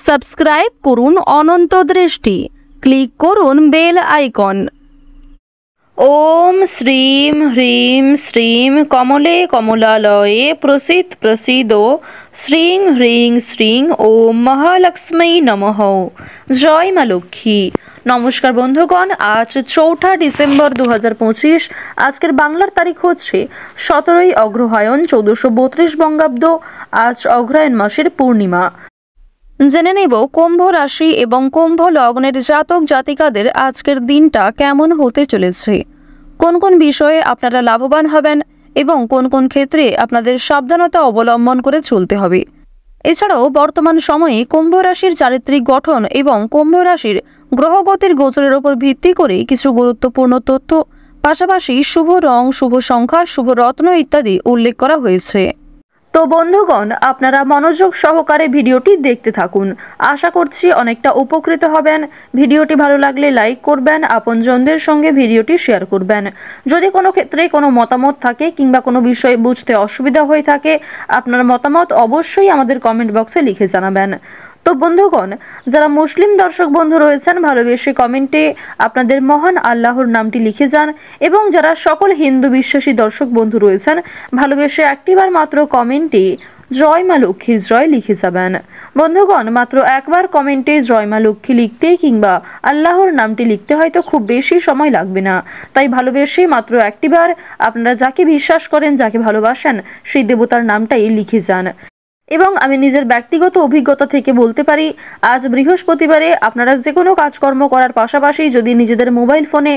Subscribe করুন অনন্ত দৃষ্টি, click করুন বেল আইকন। ওম শ্রীম হ্রিম শ্রীম কমলে কমলালয়ে প্রসীদ প্রসীদো শ্রীং হ্রিং শ্রীং ওম মহালক্ষ্মী নমঃ। জয় মা লক্ষ্মী। নমস্কার বন্ধুগণ, আজ 4 ডিসেম্বর 2025। আজকের বাংলার তারিখ হচ্ছে 17 অগ্রহায়ণ 1432 বঙ্গাব্দ। আজ অগ্রহায়ণ মাসের পূর্ণিমা। জেনে নেব কুম্ভ রাশি এবং কুম্ভ লগ্নের জাতক জাতিকাদের আজকের দিনটা কেমন হতে চলেছে, কোন কোন বিষয়ে আপনারা লাভবান হবেন এবং কোন কোন ক্ষেত্রে আপনাদের সাবধানতা অবলম্বন করে চলতে হবে। এছাড়াও বর্তমান সময়ে কুম্ভ রাশির চারিত্রিক গঠন এবং কুম্ভ রাশির গ্রহগতির গোচরের উপর ভিত্তি করে কিছু গুরুত্বপূর্ণ তথ্য, পাশাপাশি শুভ রং, শুভ সংখ্যা, শুভ রত্ন ইত্যাদি উল্লেখ করা হয়েছে। তো বন্ধুগণ, আপনারা মনোযোগ সহকারে ভিডিওটি দেখতে থাকুন। আশা করছি অনেকটা উপকৃত হবেন। ভিডিওটি ভালো লাগলে লাইক করবেন, আপনজনদের সঙ্গে ভিডিওটি শেয়ার করবেন। যদি কোনো ক্ষেত্রে কোনো মতামত থাকে কিংবা কোনো বিষয়ে বুঝতে অসুবিধা হয়ে থাকে, আপনার মতামত অবশ্যই আমাদের কমেন্ট বক্সে লিখে জানাবেন। তো বন্ধুগণ, যারা মুসলিম দর্শক বন্ধু রয়েছেন, ভালোবেসে কমেন্টে আপনাদের মহান আল্লাহর নামটি লিখে যান, এবং যারা সকল হিন্দু বিশ্বাসী দর্শক বন্ধু রয়েছেন, ভালোবেসে একটিবার মাত্র কমেন্টে জয় মা লক্ষ্মীর জয় লিখে যাবেন। বন্ধুগণ, মাত্র একবার কমেন্টে জয় মা লক্ষ্মী লিখতে কিংবা আল্লাহর নামটি লিখতে হয়তো খুব বেশি সময় লাগবে না, তাই ভালোবেসে মাত্র একটিবার আপনারা যাকে বিশ্বাস করেন, যাকে ভালোবাসেন, সেই দেবতার নামটাই লিখে যান। এবং আমি নিজের ব্যক্তিগত অভিজ্ঞতা থেকে বলতে পারি, আজ বৃহস্পতিবারে আপনারা যে কোনো কাজকর্ম করার পাশাপাশি যদি নিজেদের মোবাইল ফোনে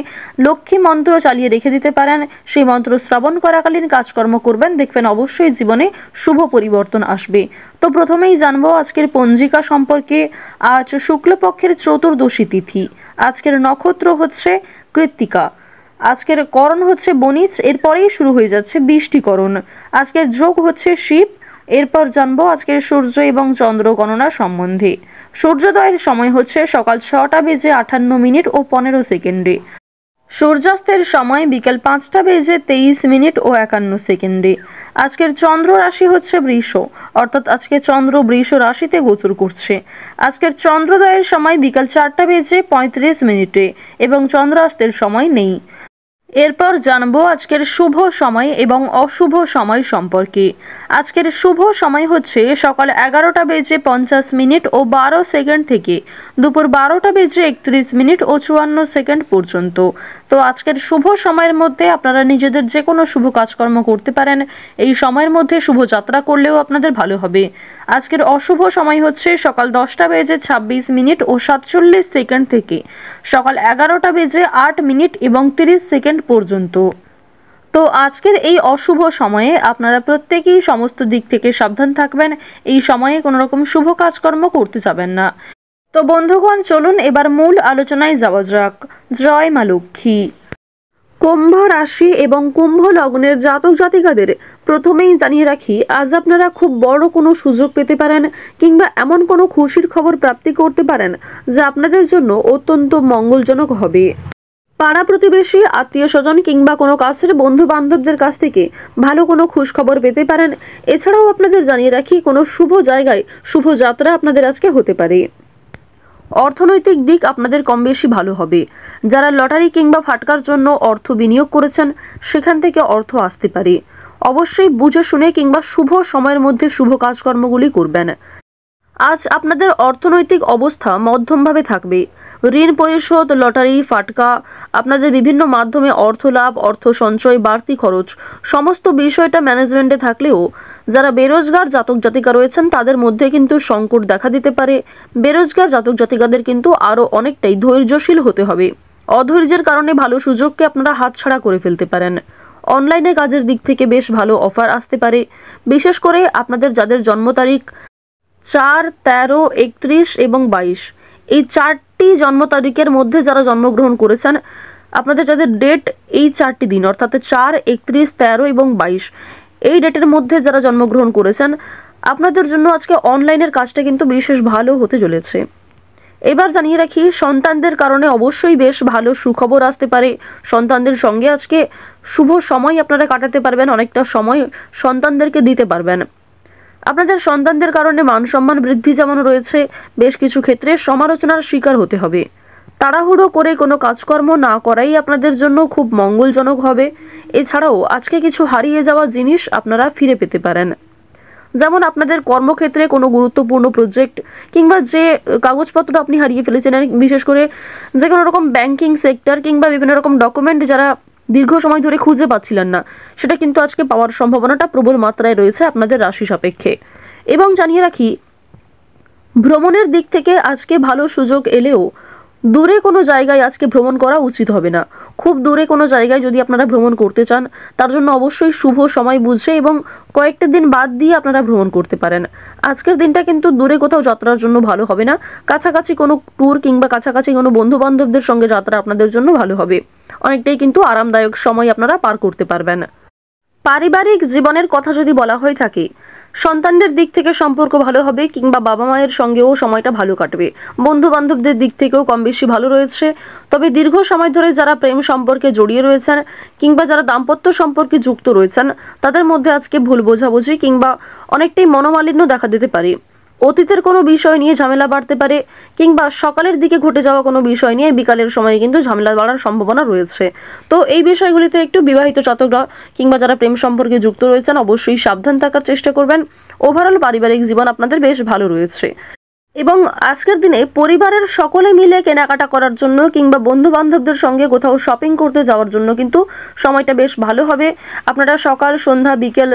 লক্ষ্মী মন্ত্র চালিয়ে রেখে দিতে পারেন, সেই মন্ত্র শ্রবণ করাকালীন কাজকর্ম করবেন, দেখবেন অবশ্যই জীবনে শুভ পরিবর্তন আসবে। তো প্রথমেই জানবো আজকের পঞ্জিকা সম্পর্কে। আজ শুক্লপক্ষের চতুর্দশী তিথি। আজকের নক্ষত্র হচ্ছে কৃত্তিকা। আজকের করণ হচ্ছে বণিজ, এরপরেই শুরু হয়ে যাচ্ছে বৃষ্টিকরণ। আজকের যোগ হচ্ছে শিব। এরপর জানবো আজকের সূর্য এবং চন্দ্র গণনা সম্বন্ধে। সূর্যোদয়ের সময় হচ্ছে সকাল 6টা বেজে 58 মিনিট ও 15 সেকেন্ডে। সূর্যাস্তের সময় বিকেল 5টা বেজে 23 মিনিট ও 51 সেকেন্ডে। আজকের চন্দ্র রাশি হচ্ছে বৃষ, অর্থাৎ আজকে চন্দ্র বৃষ রাশিতে গোচর করছে। আজকের চন্দ্রোদয়ের সময় বিকাল 4টা বেজে 35 মিনিটে এবং চন্দ্রাস্তের সময় নেই। এরপর জানবো আজকের শুভ সময় এবং অশুভ সময় সম্পর্কে। আজকের শুভ সময় হচ্ছে সকাল 11টা বেজে 50 মিনিট ও 12 সেকেন্ড থেকে দুপুর 12টা বেজে 31 মিনিট ও 54 সেকেন্ড পর্যন্ত। তো আজকের শুভ সময়ের মধ্যে আপনারা নিজেদের যে কোনো শুভ কাজকর্ম করতে পারেন। এই সময়ের মধ্যে শুভ যাত্রা করলেও আপনাদের ভালো হবে। আজকের অশুভ সময় হচ্ছে সকাল 10টা বেজে 26 মিনিট ও 47 সেকেন্ড থেকে সকাল 11টা বেজে 8 মিনিট এবং 30 সেকেন্ড পর্যন্ত। তো আজকের এই অশুভ সময়ে আপনারা প্রত্যেকেই সমস্ত দিক থেকে সাবধান থাকবেন। এই সময়ে কোনো রকম শুভ কাজকর্ম করতে যাবেন না। তো বন্ধুগণ, চলুন এবার মূল আলোচনায় যাওয়া যাক। জয় মা লক্ষ্মী। কুম্ভ রাশি এবং কুম্ভ লগ্নের জাতক জাতিকাদের প্রথমেই জানিয়ে রাখি, আজ আপনারা খুব বড় কোনো সুযোগ পেতে পারেন কিংবা এমন কোনো খুশির খবর প্রাপ্তি করতে পারেন যা আপনাদের জন্য অত্যন্ত মঙ্গলজনক হবে। পাড়া প্রতিবেশী, আত্মীয় স্বজন কিংবা কোনো কাছের বন্ধু বান্ধবদের কাছ থেকে ভালো কোনো খুশ খবর পেতে পারেন। এছাড়াও আপনাদের জানিয়ে রাখি, কোনো শুভ জায়গায় শুভ যাত্রা আপনাদের আজকে হতে পারে। অর্থনৈতিক দিক আপনাদের কম বেশি ভালো হবে। যারা লটারি কিংবা ফাটকার জন্য অর্থ বিনিয়োগ করেছেন, সেখান থেকে অর্থ আসতে পারে। অবশ্যই বুঝে শুনে কিংবা শুভ সময়ের মধ্যে শুভ কাজকর্মগুলি করবেন। আজ আপনাদের অর্থনৈতিক অবস্থা মধ্যমভাবে থাকবে। ঋণ পরিশোধ, লটারি, ফাটকা, আপনাদের বিভিন্ন মাধ্যমে অর্থ লাভ, অর্থ সঞ্চয়, বাড়তি খরচ, সমস্ত বিষয়টা ম্যানেজমেন্টে থাকলেও যারা বেরোজগার জাতক জাতিকা রয়েছেন তাদের মধ্যে কিন্তু সংকট দেখা দিতে পারে। বেরোজগার জাতক জাতিকাদের কিন্তু আরও অনেকটাই ধৈর্যশীল হতে হবে। অধৈর্যের কারণে ভালো সুযোগকে আপনারা হাতছাড়া করে ফেলতে পারেন। অনলাইনে কাজের দিক থেকে বেশ ভালো অফার আসতে পারে। বিশেষ করে আপনাদের যাদের জন্ম তারিখ 4, 13, 31 এবং 22, এই 4টি জন্ম তারিখের মধ্যে যারা জন্মগ্রহণ করেছেন, আপনাদের যাদের ডেট এই 4টি দিন অর্থাৎ 4, 31, 13 এবং 22, এই ডেটের মধ্যে যারা জন্মগ্রহণ করেছেন, আপনাদের জন্য আজকে অনলাইনের কাজটা কিন্তু বিশেষ ভালো হতে চলেছে। এবার জানিয়ে রাখি, সন্তানদের কারণে অবশ্যই বেশ ভালো সুখবর আসতে পারে। সন্তানদের সঙ্গে আজকে শুভ সময় আপনারা কাটাতে পারবেন, অনেকটা সময় সন্তানদেরকে দিতে পারবেন। আপনাদের সন্তানদের কারণে মান সম্মান বৃদ্ধি যেমন রয়েছে, বেশ কিছু ক্ষেত্রে সমালোচনার শিকার হতে হবে। তাড়াহুড়ো করে কোনো কাজকর্ম না করাই আপনাদের জন্য খুব মঙ্গলজনক হবে। এছাড়াও আজকে কিছু হারিয়ে যাওয়া জিনিস আপনারা ফিরে পেতে পারেন। যেমন আপনাদের কর্মক্ষেত্রে কোনো গুরুত্বপূর্ণ প্রজেক্ট কিংবা যে কাগজপত্র আপনি হারিয়ে ফেলেছেন, বিশেষ করে যে কোনো রকম ব্যাংকিং সেক্টর কিংবা বিভিন্ন রকম ডকুমেন্ট যারা দীর্ঘ সময় ধরে খুঁজে পাচ্ছিলেন না, সেটা কিন্তু আজকে পাওয়ার সম্ভাবনাটা প্রবল মাত্রায় রয়েছে আপনাদের রাশি সাপেক্ষে। এবং জানিয়ে রাখি, ভ্রমণের দিক থেকে আজকে ভালো সুযোগ এলেও দূরে কোনো জায়গায় আজকে ভ্রমণ করা উচিত হবে না। খুব দূরে কোনো জায়গায় যদি আপনারা ভ্রমণ করতে চান, তার জন্য অবশ্যই শুভ সময় বুঝে এবং কয়েকটা দিন বাদ দিয়ে আপনারা ভ্রমণ করতে পারেন। আজকের দিনটা কিন্তু দূরে কোথাও যাত্রার জন্য ভালো হবে না। কাছাকাছি কোনো ট্যুর কিংবা কাছাকাছি কোনো বন্ধু বান্ধবদের সঙ্গে যাত্রা আপনাদের জন্য ভালো হবে। অনেকটাই কিন্তু আরামদায়ক সময় আপনারা পার করতে পারবেন। পারিবারিক জীবনের কথা যদি বলা হয়ে থাকে, সন্তানদের দিক থেকে সম্পর্ক ভালো হবে কিংবা বাবা মায়ের সঙ্গেও সময়টা ভালো কাটবে। বন্ধু বান্ধবদের দিক থেকেও কম বেশি ভালো রয়েছে। তবে দীর্ঘ সময় ধরে যারা প্রেম সম্পর্কে জড়িয়ে রয়েছেন কিংবা যারা দাম্পত্য সম্পর্কে যুক্ত রয়েছেন, তাদের মধ্যে আজকে ভুল বোঝাবুঝি কিংবা অনেকটাই মনোমালিন্য দেখা দিতে পারে। অতীতের কোনো বিষয় নিয়ে ঝামেলা বাড়তে পারে কিংবা সকালের দিকে ঘটে যাওয়া কোনো বিষয় নিয়ে বিকালের সময়ে কিন্তু ঝামেলা বাড়ার সম্ভাবনা রয়েছে। তো এই বিষয়গুলিতে একটু বিবাহিত জাতকরা কিংবা যারা প্রেম সম্পর্কে যুক্ত রয়েছেন অবশ্যই সাবধান থাকার চেষ্টা করবেন। ওভারঅল পারিবারিক জীবন আপনাদের বেশ ভালো রয়েছে। এবং আজকের দিনে পরিবারের সকলে মিলে কেনাকাটা করার জন্য কিংবা বন্ধু বান্ধবদের সঙ্গে কোথাও শপিং করতে যাওয়ার জন্য কিন্তু সময়টা বেশ ভালো হবে। আপনারা সকাল সন্ধ্যা বিকেল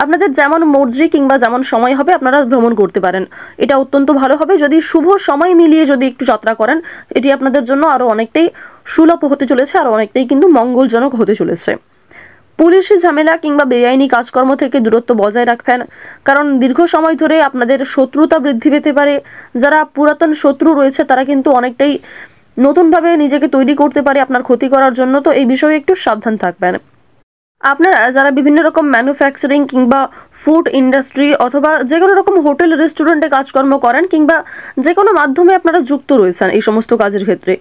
আপনাদের যেমন মর্জি কিংবা যেমন সময় হবে আপনারা ভ্রমণ করতে পারেন। এটা অত্যন্ত ভালো হবে। যদি শুভ সময় মিলিয়ে যদি একটু যাত্রা করেন, এটি আপনাদের জন্য আরো অনেকটাই সুলভ হতে চলেছে, আর অনেকটাই কিন্তু মঙ্গলজনক হতে চলেছে। পুলিশি ঝামেলা কিংবা বেআইনি কাজকর্ম থেকে দূরত্ব বজায় রাখবেন, কারণ দীর্ঘ সময় ধরে আপনাদের শত্রুতা বৃদ্ধি পেতে পারে। যারা পুরাতন শত্রু রয়েছে তারা কিন্তু অনেকটাই নতুনভাবে নিজেকে তৈরি করতে পারে আপনার ক্ষতি করার জন্য। তো এই বিষয়ে একটু সাবধান থাকবেন। আপনারা যারা বিভিন্ন রকম ম্যানুফ্যাকচারিং কিংবা ফুড ইন্ডাস্ট্রি অথবা যে কোনো রকম হোটেল রেস্টুরেন্টে কাজকর্ম করেন কিংবা যে কোনো মাধ্যমে আপনারা যুক্ত রয়েছেন এই সমস্ত কাজের ক্ষেত্রে,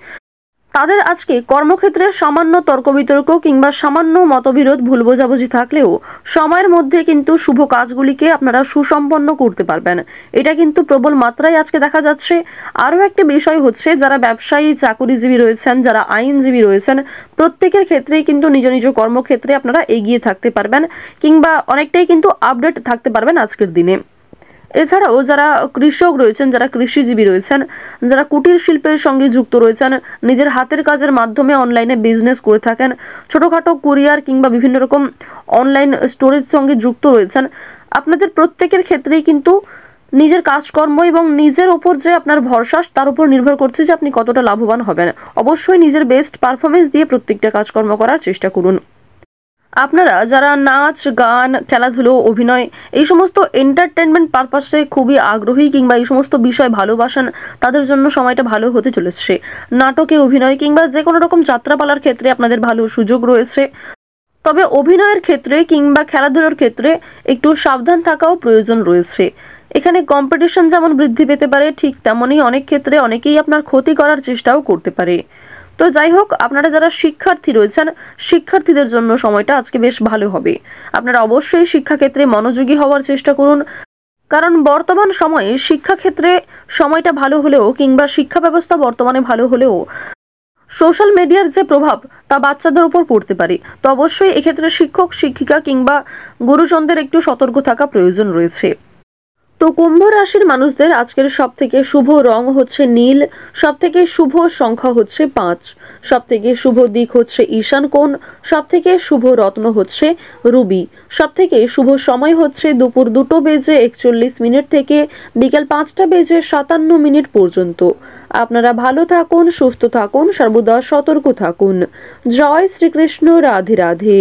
তাদের আজকে কর্মক্ষেত্রে সামান্য তর্ক বিতর্ক কিংবা সামান্য মতবিরোধ ভুল বোঝাবুঝি থাকলেও সময়ের মধ্যে কিন্তু শুভ কাজগুলিকে আপনারা সুসম্পন্ন করতে পারবেন। এটা কিন্তু প্রবল মাত্রায় আজকে দেখা যাচ্ছে। আরও একটি বিষয় হচ্ছে, যারা ব্যবসায়ী চাকুরিজীবী রয়েছেন, যারা আইনজীবী রয়েছেন, প্রত্যেকের ক্ষেত্রেই কিন্তু নিজ নিজ কর্মক্ষেত্রে আপনারা এগিয়ে থাকতে পারবেন কিংবা অনেকটাই কিন্তু আপডেট থাকতে পারবেন আজকের দিনে। এছাড়াও যারা কৃষক রয়েছেন, যারা কৃষিজীবী রয়েছেন, যারা কুটির শিল্পের সঙ্গে যুক্ত রয়েছেন, নিজের হাতের কাজের মাধ্যমে অনলাইনে বিজনেস করে থাকেন, ছোটোখাটো কুরিয়ার কিংবা বিভিন্ন রকম অনলাইন স্টোরেজ সঙ্গে যুক্ত রয়েছেন, আপনাদের প্রত্যেকের ক্ষেত্রেই কিন্তু নিজের কাজকর্ম এবং নিজের ওপর যে আপনার ভরসা তার উপর নির্ভর করছে যে আপনি কতটা লাভবান হবেন। অবশ্যই নিজের বেস্ট পারফরমেন্স দিয়ে প্রত্যেকটা কাজকর্ম করার চেষ্টা করুন। আপনারা যারা নাচ গান খেলাধুলো অভিনয় এই সমস্ত এন্টারটেনমেন্ট পারপাসে খুবই আগ্রহী কিংবা এই সমস্ত বিষয় ভালোবাসেন, তাদের জন্য সময়টা ভালো হতে চলেছে। নাটকে অভিনয় কিংবা যে কোনো রকম যাত্রাপালার ক্ষেত্রে আপনাদের ভালো সুযোগ রয়েছে। তবে অভিনয়ের ক্ষেত্রে কিংবা খেলাধুলোর ক্ষেত্রে একটু সাবধান থাকাও প্রয়োজন রয়েছে। এখানে কম্পিটিশন যেমন বৃদ্ধি পেতে পারে, ঠিক তেমনই অনেক ক্ষেত্রে অনেকেই আপনার ক্ষতি করার চেষ্টাও করতে পারে। তো যাই হোক, আপনারা যারা শিক্ষার্থী রয়েছেন, শিক্ষার্থীদের জন্য সময়টা আজকে বেশ ভালো হবে। আপনারা অবশ্যই শিক্ষাক্ষেত্রে মনোযোগী হওয়ার চেষ্টা করুন, কারণ বর্তমান সময়ে শিক্ষাক্ষেত্রে সময়টা ভালো হলেও কিংবা শিক্ষা ব্যবস্থা বর্তমানে ভালো হলেও সোশ্যাল মিডিয়ার যে প্রভাব তা বাচ্চাদের উপর পড়তে পারে। তো অবশ্যই এক্ষেত্রে শিক্ষক শিক্ষিকা কিংবা গুরুজনদের একটু সতর্ক থাকা প্রয়োজন রয়েছে। তো কুম্ভ রাশির মানুষদের আজকের সব থেকে শুভ রং হচ্ছে নীল, সব থেকে শুভ সংখ্যা হচ্ছে 5, সব থেকে শুভ দিক হচ্ছে ঈশান কোণ, সব থেকে শুভ রত্ন হচ্ছে রুবি, সব থেকে শুভ সময় হচ্ছে দুপুর 2:41 থেকে বিকেল 5:57 পর্যন্ত। আপনারা ভালো থাকুন, সুস্থ থাকুন, সর্বদা সতর্ক থাকুন। জয় শ্রীকৃষ্ণ। রাধে রাধে।